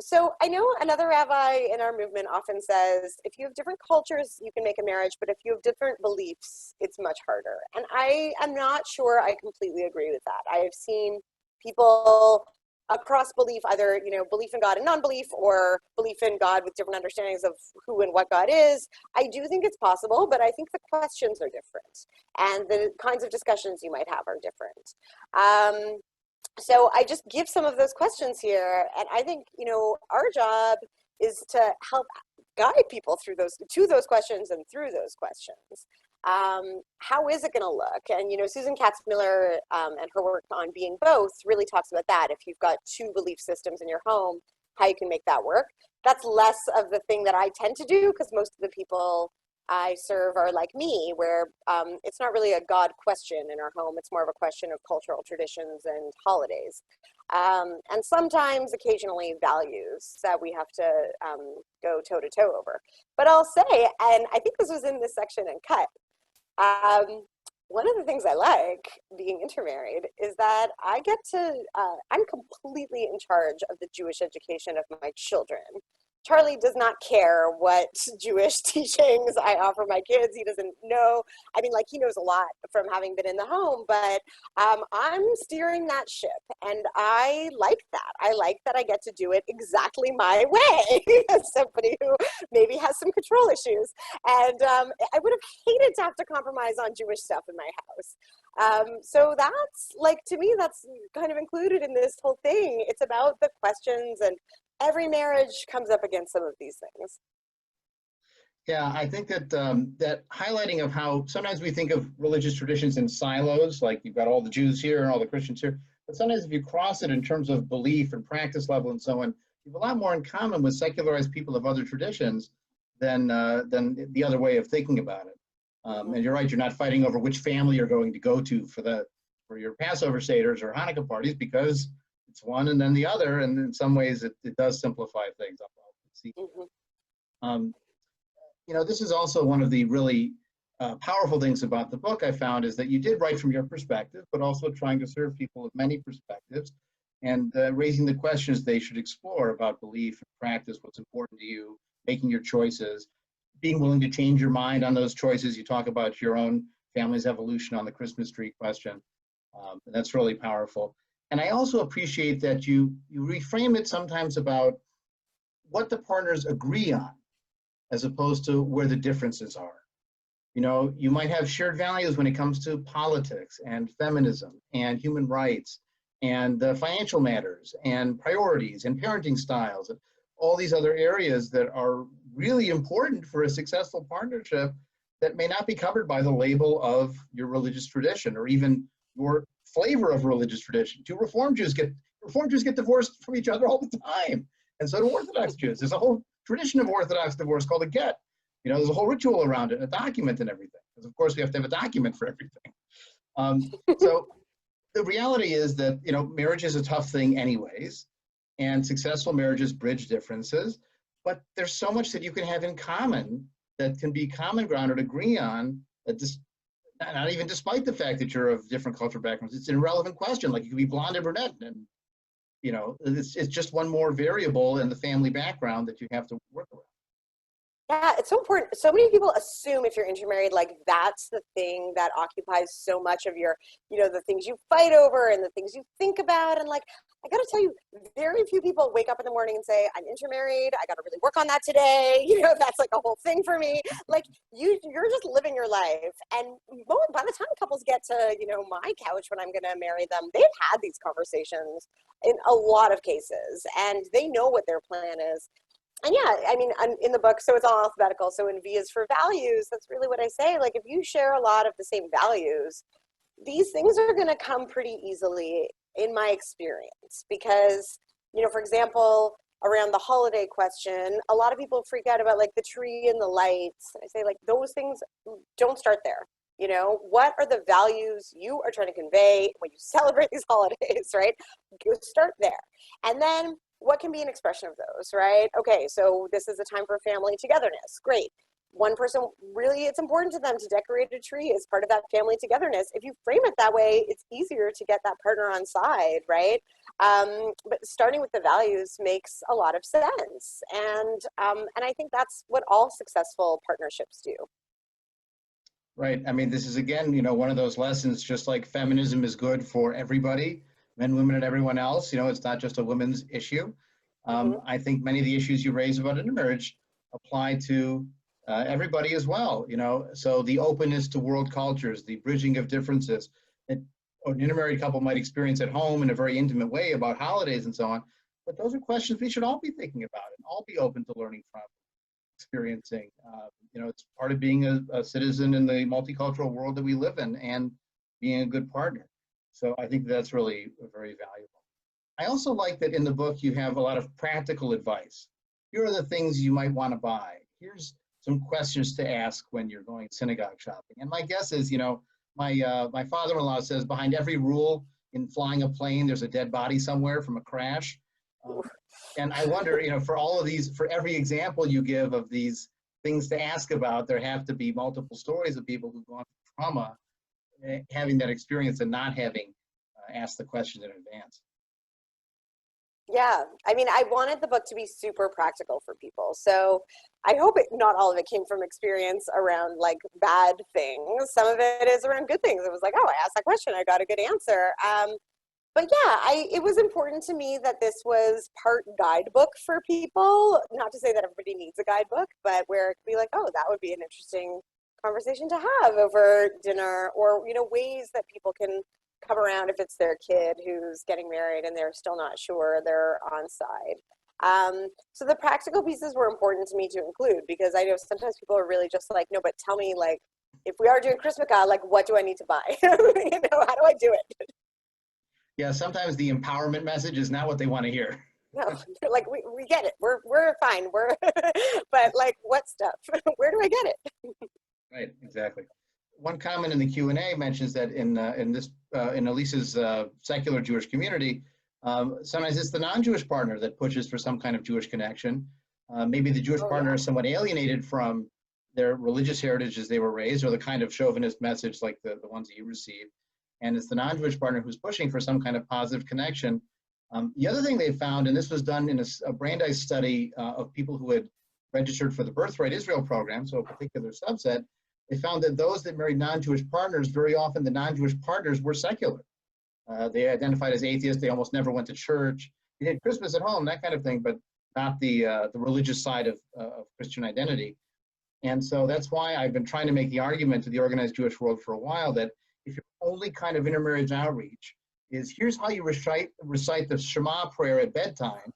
So I know another rabbi in our movement often says, if you have different cultures, you can make a marriage, but if you have different beliefs, it's much harder. And I am not sure I completely agree with that. I have seen people across belief, either, belief in God and non-belief, or belief in God with different understandings of who and what God is. I do think it's possible, but I think the questions are different and the kinds of discussions you might have are different. So I just give some of those questions here, and I think, our job is to help guide people through to those questions and through those questions. How is it going to look? And, Susan Katz-Miller and her work on Being Both really talks about that. If you've got two belief systems in your home, how you can make that work. That's less of the thing that I tend to do, because most of the people I serve are like me, where it's not really a God question in our home. It's more of a question of cultural traditions and holidays. And sometimes, occasionally, values that we have to go toe-to-toe over. But I'll say, and I think this was in this section and cut, one of the things I like being intermarried is that I get to, I'm completely in charge of the Jewish education of my children. Charlie does not care what Jewish teachings I offer my kids. He doesn't know. I mean, he knows a lot from having been in the home, but I'm steering that ship, and I like that. I like that I get to do it exactly my way as somebody who maybe has some control issues. And I would have hated to have to compromise on Jewish stuff in my house. So that's, to me, that's kind of included in this whole thing. It's about the questions, and every marriage comes up against some of these things. Yeah, I think that that highlighting of how sometimes we think of religious traditions in silos, like you've got all the Jews here and all the Christians here, but sometimes if you cross it in terms of belief and practice level and so on, you have a lot more in common with secularized people of other traditions than the other way of thinking about it. And you're right, you're not fighting over which family you're going to go to for your Passover Seders or Hanukkah parties, because it's one and then the other, and in some ways it does simplify things. This is also one of the really powerful things about the book I found, is that you did write from your perspective, but also trying to serve people of many perspectives and raising the questions they should explore about belief and practice, what's important to you, making your choices, being willing to change your mind on those choices. You talk about your own family's evolution on the Christmas tree question. And that's really powerful. And I also appreciate that you reframe it sometimes about what the partners agree on, as opposed to where the differences are. You might have shared values when it comes to politics and feminism and human rights and financial matters and priorities and parenting styles and all these other areas that are really important for a successful partnership that may not be covered by the label of your religious tradition or even your flavor of religious tradition. Reform Jews get divorced from each other all the time, and so do Orthodox Jews. There's a whole tradition of Orthodox divorce called a get. There's a whole ritual around it, a document and everything, because of course we have to have a document for everything. So the reality is that marriage is a tough thing anyways, and successful marriages bridge differences, but there's so much that you can have in common that can be common ground or agree on, that not even despite the fact that you're of different cultural backgrounds. It's an irrelevant question. Like, you could be blonde or brunette, and it's just one more variable in the family background that you have to work around. Yeah, it's so important. So many people assume if you're intermarried, that's the thing that occupies so much of your, the things you fight over and the things you think about. And I got to tell you, very few people wake up in the morning and say, I'm intermarried. I got to really work on that today. That's a whole thing for me. You're just living your life. And by the time couples get to, my couch when I'm going to marry them, they've had these conversations in a lot of cases, and they know what their plan is. And yeah, I mean, in the book, so it's all alphabetical. So in V is for values, that's really what I say. If you share a lot of the same values, these things are going to come pretty easily in my experience. Because, for example, around the holiday question, a lot of people freak out about the tree and the lights. I say those things, don't start there. You know, what are the values you are trying to convey when you celebrate these holidays, right? You start there. And then what can be an expression of those, right? Okay, so this is a time for family togetherness. Great. One person, really, it's important to them to decorate a tree as part of that family togetherness. If you frame it that way, it's easier to get that partner on side, right? But starting with the values makes a lot of sense. And I think that's what all successful partnerships do. Right. I mean, this is again, one of those lessons, just like feminism is good for everybody, men, women, and everyone else. It's not just a women's issue. I think many of the issues you raise about intermarriage apply to everybody as well. So the openness to world cultures, the bridging of differences that an intermarried couple might experience at home in a very intimate way about holidays and so on. But those are questions we should all be thinking about and all be open to learning from, experiencing. It's part of being a citizen in the multicultural world that we live in and being a good partner. So I think that's really very valuable. I also like that in the book you have a lot of practical advice. Here are the things you might want to buy. Here's some questions to ask when you're going synagogue shopping. And my guess is, my father-in-law says behind every rule in flying a plane, there's a dead body somewhere from a crash. And I wonder, for all of these, for every example you give of these things to ask about, there have to be multiple stories of people who've gone through trauma, having that experience and not having asked the question in advance. Yeah, I mean, I wanted the book to be super practical for people. So I hope not all of it came from experience around like bad things. Some of it is around good things. It was like, oh, I asked that question, I got a good answer. But yeah, it was important to me that this was part guidebook for people. Not to say that everybody needs a guidebook, but where it could be like, oh, that would be an interesting conversation to have over dinner, or ways that people can come around if it's their kid who's getting married and they're still not sure they're on side. So the practical pieces were important to me to include, because I know sometimes people are really just like, no, but tell me, like, if we are doing Christmas, like, what do I need to buy? How do I do it? Yeah, sometimes the empowerment message is not what they want to hear. No, like we get it. We're fine. But like, what stuff? Where do I get it? Right, exactly. One comment in the Q&A mentions that in Elise's secular Jewish community, sometimes it's the non-Jewish partner that pushes for some kind of Jewish connection. Maybe the Jewish partner is somewhat alienated from their religious heritage as they were raised, or the kind of chauvinist message like the ones that you received. And it's the non-Jewish partner who's pushing for some kind of positive connection. The other thing they found, and this was done in a Brandeis study of people who had registered for the Birthright Israel program, so a particular subset, they found that those that married non-Jewish partners, very often the non-Jewish partners were secular. They identified as atheists. They almost never went to church. They did Christmas at home, that kind of thing, but not the religious side of Christian identity. And so that's why I've been trying to make the argument to the organized Jewish world for a while that if your only kind of intermarriage outreach is here's how you recite the Shema prayer at bedtime,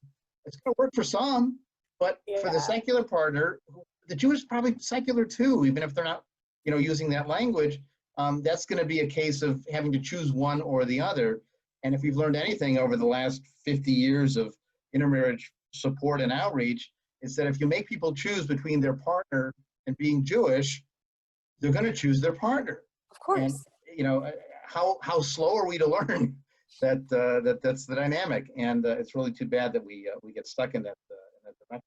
it's going to work for some, but for the secular partner, the Jew is probably secular too, even if they're not, using that language. That's going to be a case of having to choose one or the other. And if we've learned anything over the last 50 years of intermarriage support and outreach, is that if you make people choose between their partner and being Jewish, they're going to choose their partner. Of course. And, how slow are we to learn that's the dynamic? And it's really too bad that we get stuck in that direction.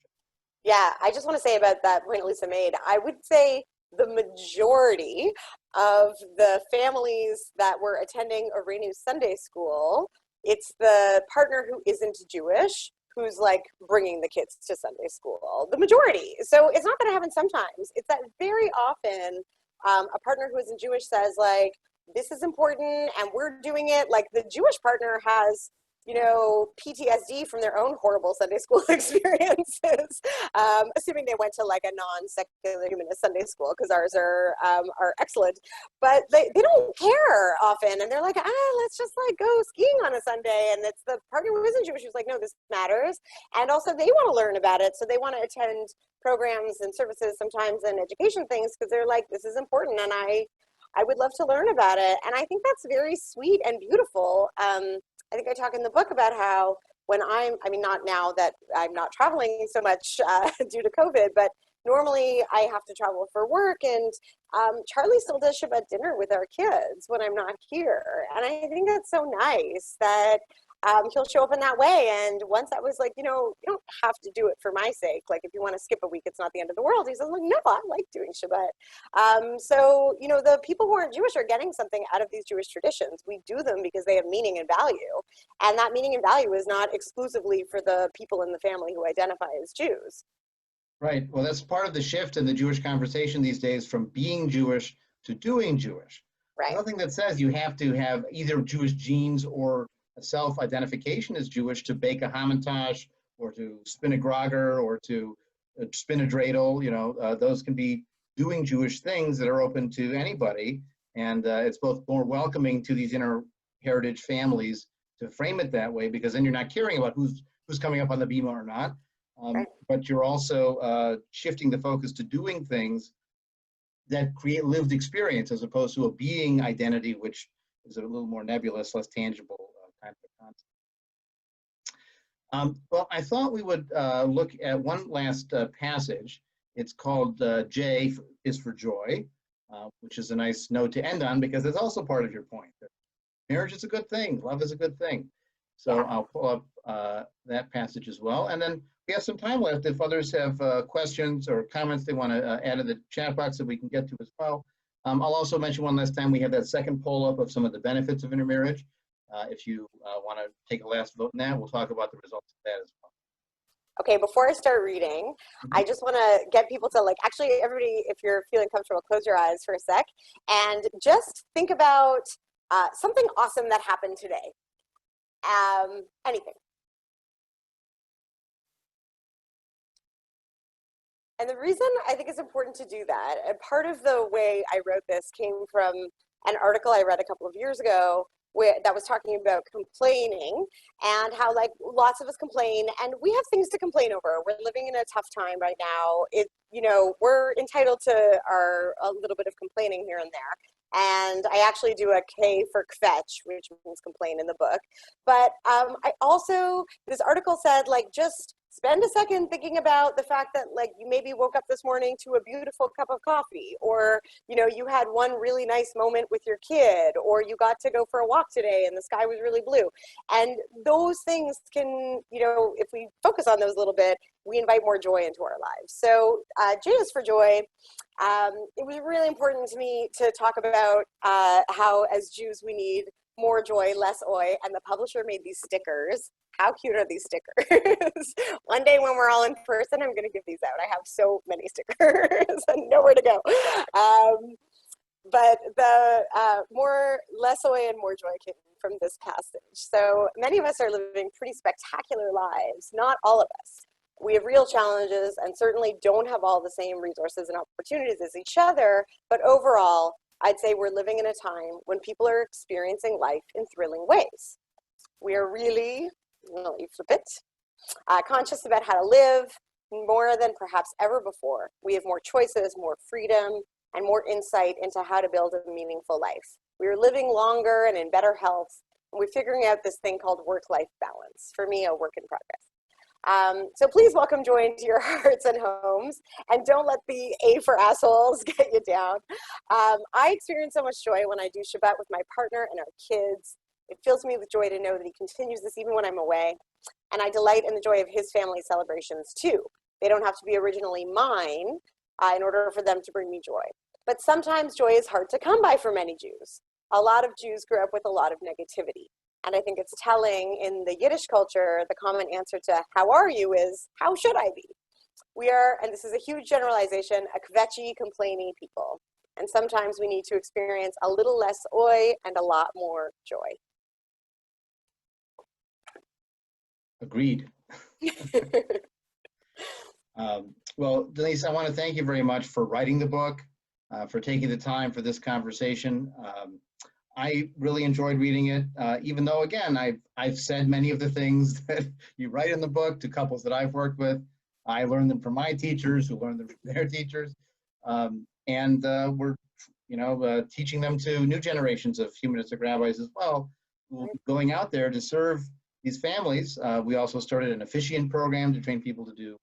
Yeah, I just want to say about that point Lisa made, I would say the majority of the families that were attending Arenu Sunday School, it's the partner who isn't Jewish who's like bringing the kids to Sunday school, the majority. So it's not that it happens sometimes. It's that very often a partner who isn't Jewish says like, this is important and we're doing it. Like the Jewish partner has, PTSD from their own horrible Sunday school experiences, assuming they went to like a non-secular humanist Sunday school, because ours are excellent, but they don't care often. And they're like, let's just like go skiing on a Sunday. And it's the partner who isn't Jewish who's like, no, this matters. And also they want to learn about it. So they want to attend programs and services sometimes and education things, because they're like, this is important. And I would love to learn about it. And I think that's very sweet and beautiful. I think I talk in the book about how when not now that I'm not traveling so much due to COVID, but normally I have to travel for work, and Charlie still does Shabbat dinner with our kids when I'm not here. And I think that's so nice that he'll show up in that way. And once I was like, you don't have to do it for my sake. Like, if you want to skip a week, it's not the end of the world. He says, like, no, I like doing Shabbat. So, the people who aren't Jewish are getting something out of these Jewish traditions. We do them because they have meaning and value. And that meaning and value is not exclusively for the people in the family who identify as Jews. Right. Well, that's part of the shift in the Jewish conversation these days, from being Jewish to doing Jewish. Right. Nothing that says you have to have either Jewish genes or a self-identification as Jewish to bake a hamantash or to spin a grogger or to spin a dreidel. Those can be doing Jewish things that are open to anybody. And it's both more welcoming to these inter-heritage families to frame it that way, because then you're not caring about who's coming up on the bima or not. Right. But you're also shifting the focus to doing things that create lived experience, as opposed to a being identity, which is a little more nebulous, less tangible kind of concept. Well, I thought we would look at one last passage. It's called J is for joy, which is a nice note to end on, because it's also part of your point that marriage is a good thing, love is a good thing. So yeah. I'll pull up that passage as well. And then we have some time left if others have questions or comments they want to add to the chat box that we can get to as well. I'll also mention one last time, we have that second poll up of some of the benefits of intermarriage. If you want to take a last vote in that, we'll talk about the results of that as well. Okay, before I start reading, I just want to get people to actually, everybody, if you're feeling comfortable, close your eyes for a sec and just think about something awesome that happened today. Anything. And the reason I think it's important to do that, and part of the way I wrote this came from an article I read a couple of years ago that was talking about complaining and how lots of us complain, and we have things to complain over. We're living in a tough time right now. We're entitled to a little bit of complaining here and there. And I actually do a K for kvetch, which means complain in the book. But this article said, just spend a second thinking about the fact that you maybe woke up this morning to a beautiful cup of coffee, or you had one really nice moment with your kid, or you got to go for a walk today and the sky was really blue. And those things can, if we focus on those a little bit, we invite more joy into our lives. So J is for joy. It was really important to me to talk about how as Jews we need more joy, less oi, and the publisher made these stickers. How cute are these stickers? One day when we're all in person, I'm going to give these out. I have so many stickers and nowhere to go. But the less oi and more joy came from this passage. So many of us are living pretty spectacular lives, not all of us. We have real challenges and certainly don't have all the same resources and opportunities as each other, but overall, I'd say we're living in a time when people are experiencing life in thrilling ways. We are really, well, you flip it, conscious about how to live more than perhaps ever before. We have more choices, more freedom, and more insight into how to build a meaningful life. We are living longer and in better health, and we're figuring out this thing called work-life balance. For me, a work in progress. So please welcome joy into your hearts and homes, and don't let the A for assholes get you down. I experience so much joy when I do Shabbat with my partner and our kids. It fills me with joy to know that he continues this even when I'm away, and I delight in the joy of his family celebrations too. They don't have to be originally mine in order for them to bring me joy. But sometimes joy is hard to come by for many Jews. A lot of Jews grew up with a lot of negativity. And I think it's telling in the Yiddish culture, the common answer to how are you is, how should I be? We are, and this is a huge generalization, a kvetchy, complaining people. And sometimes we need to experience a little less oi and a lot more joy. Agreed. Well, Denise, I want to thank you very much for writing the book, for taking the time for this conversation. I really enjoyed reading it, even though, again, I've said many of the things that you write in the book to couples that I've worked with. I learned them from my teachers, who learned them from their teachers, and we're, teaching them to new generations of humanistic rabbis as well, who will be going out there to serve these families. We also started an officiant program to train people to do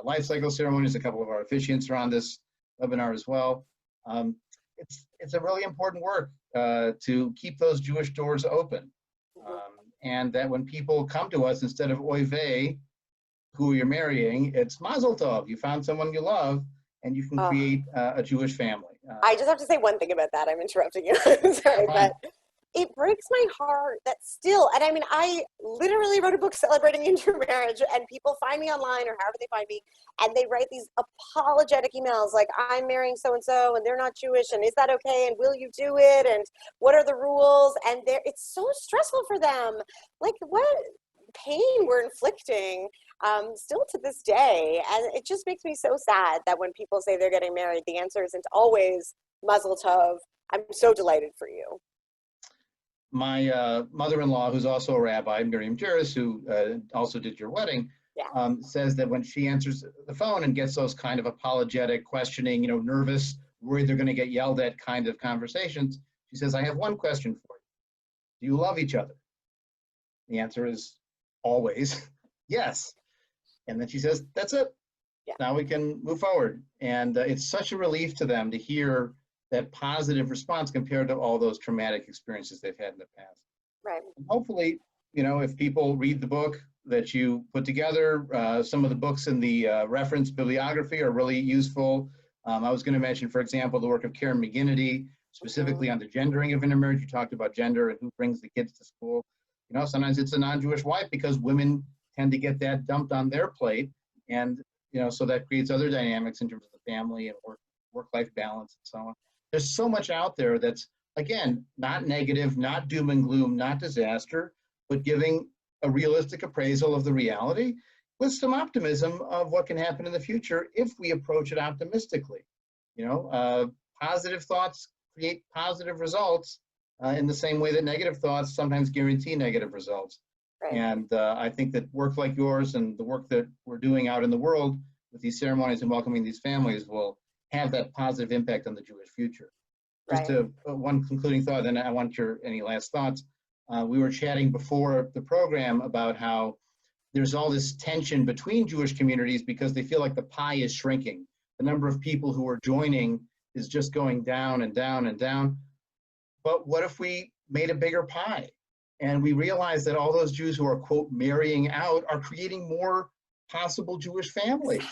life cycle ceremonies. A couple of our officiants are on this webinar as well. It's a really important work to keep those Jewish doors open. And that when people come to us, instead of oy vey, who you're marrying, it's mazel tov. You found someone you love, and you can create a Jewish family. I just have to say one thing about that. I'm interrupting you. Sorry, but it breaks my heart that still, and I mean, I literally wrote a book celebrating intermarriage, and people find me online or however they find me, and they write these apologetic emails like, I'm marrying so-and-so, and they're not Jewish, and is that okay, and will you do it, and what are the rules, and it's so stressful for them. Like, what pain we're inflicting still to this day, and it just makes me so sad that when people say they're getting married, the answer isn't always mazel tov. I'm so delighted for you. My mother-in-law, who's also a rabbi, Miriam Juris, who also did your wedding, says that when she answers the phone and gets those kind of apologetic, questioning, nervous, worried they're going to get yelled at kind of conversations, she says, I have one question for you. Do you love each other? The answer is always yes. And then she says, that's it. Yeah. Now we can move forward. And it's such a relief to them to hear that positive response compared to all those traumatic experiences they've had in the past. Right. And hopefully, if people read the book that you put together, some of the books in the reference bibliography are really useful. I was going to mention, for example, the work of Karen McGinnity, specifically on the gendering of intermarriage. You talked about gender and who brings the kids to school. Sometimes it's a non-Jewish wife because women tend to get that dumped on their plate. And, so that creates other dynamics in terms of the family and work-life balance and so on. There's so much out there that's, again, not negative, not doom and gloom, not disaster, but giving a realistic appraisal of the reality with some optimism of what can happen in the future if we approach it optimistically. Positive thoughts create positive results in the same way that negative thoughts sometimes guarantee negative results. Right. And I think that work like yours and the work that we're doing out in the world with these ceremonies and welcoming these families will have that positive impact on the Jewish future. Just one concluding thought, and I want any last thoughts. We were chatting before the program about how there's all this tension between Jewish communities because they feel like the pie is shrinking. The number of people who are joining is just going down and down and down. But what if we made a bigger pie? And we realize that all those Jews who are, quote, marrying out are creating more possible Jewish families.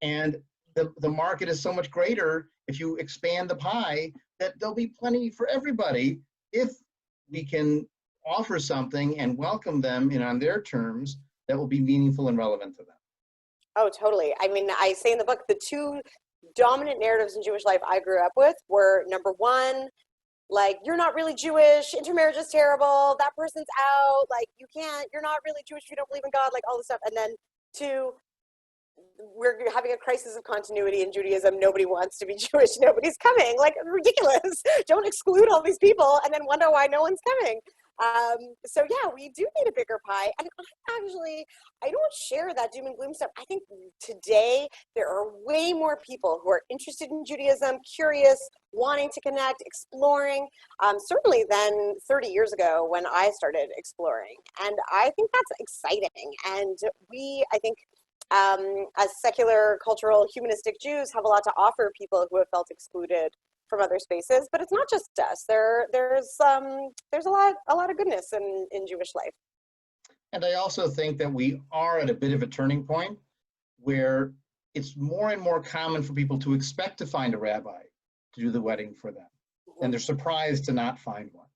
And the market is so much greater if you expand the pie that there'll be plenty for everybody if we can offer something and welcome them in on their terms that will be meaningful and relevant to them. Oh, totally. I mean, I say in the book, the two dominant narratives in Jewish life I grew up with were, number one, like, you're not really Jewish, intermarriage is terrible, that person's out, like, you're not really Jewish if you don't believe in God, like all this stuff. And then two, we're having a crisis of continuity in Judaism. Nobody wants to be Jewish. Nobody's coming. Like, ridiculous. Don't exclude all these people and then wonder why no one's coming. So yeah, we do need a bigger pie. And I don't share that doom and gloom stuff. I think today there are way more people who are interested in Judaism, curious, wanting to connect, exploring, certainly than 30 years ago when I started exploring. And I think that's exciting. And I think, as secular, cultural, humanistic Jews have a lot to offer people who have felt excluded from other spaces, but it's not just us. There's a lot of goodness in Jewish life. And I also think that we are at a bit of a turning point where it's more and more common for people to expect to find a rabbi to do the wedding for them. Mm-hmm. And they're surprised to not find one,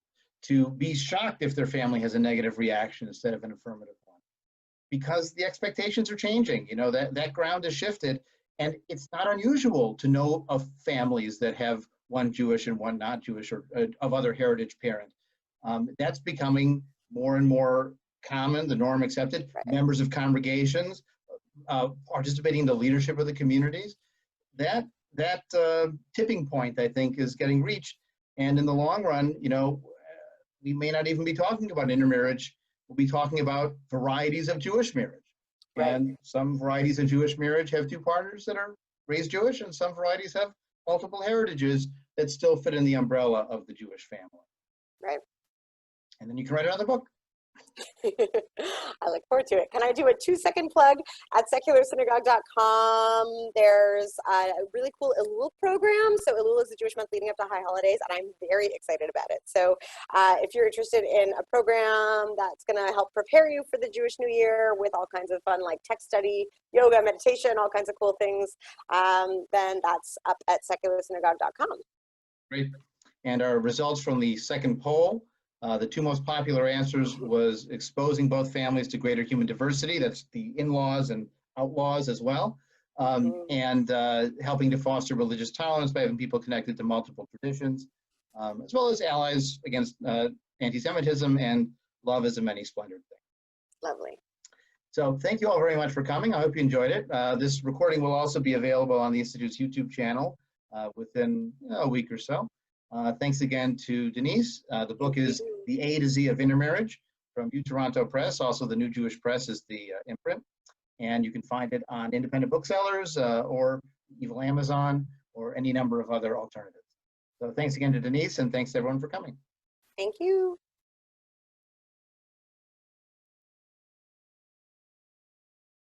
to be shocked if their family has a negative reaction instead of an affirmative one. Because the expectations are changing, that ground has shifted, and it's not unusual to know of families that have one Jewish and one not Jewish or of other heritage parent. That's becoming more and more common, the norm accepted. Right. Members of congregations participating in the leadership of the communities. That tipping point, I think, is getting reached. And in the long run, we may not even be talking about intermarriage. We'll be talking about varieties of Jewish marriage. Right. And some varieties of Jewish marriage have two partners that are raised Jewish, and some varieties have multiple heritages that still fit in the umbrella of the Jewish family. Right. And then you can write another book. I look forward to it. Can I do a 2-second plug? At secularsynagogue.com, there's a really cool Elul program. So Elul is the Jewish month leading up to high holidays, and I'm very excited about it. So if you're interested in a program that's going to help prepare you for the Jewish New Year with all kinds of fun, like text study, yoga, meditation, all kinds of cool things, then that's up at secularsynagogue.com. Great. And our results from the second poll, the two most popular answers was exposing both families to greater human diversity, that's the in-laws and outlaws as well, and helping to foster religious tolerance by having people connected to multiple traditions, as well as allies against anti-Semitism and love is a many splendored thing. Lovely. So thank you all very much for coming. I hope you enjoyed it. This recording will also be available on the Institute's YouTube channel within a week or so. Thanks again to Denise. The book is The A to Z of Intermarriage from U Toronto Press. Also, the New Jewish Press is the imprint. And you can find it on independent booksellers or even Amazon or any number of other alternatives. So thanks again to Denise, and thanks to everyone for coming. Thank you.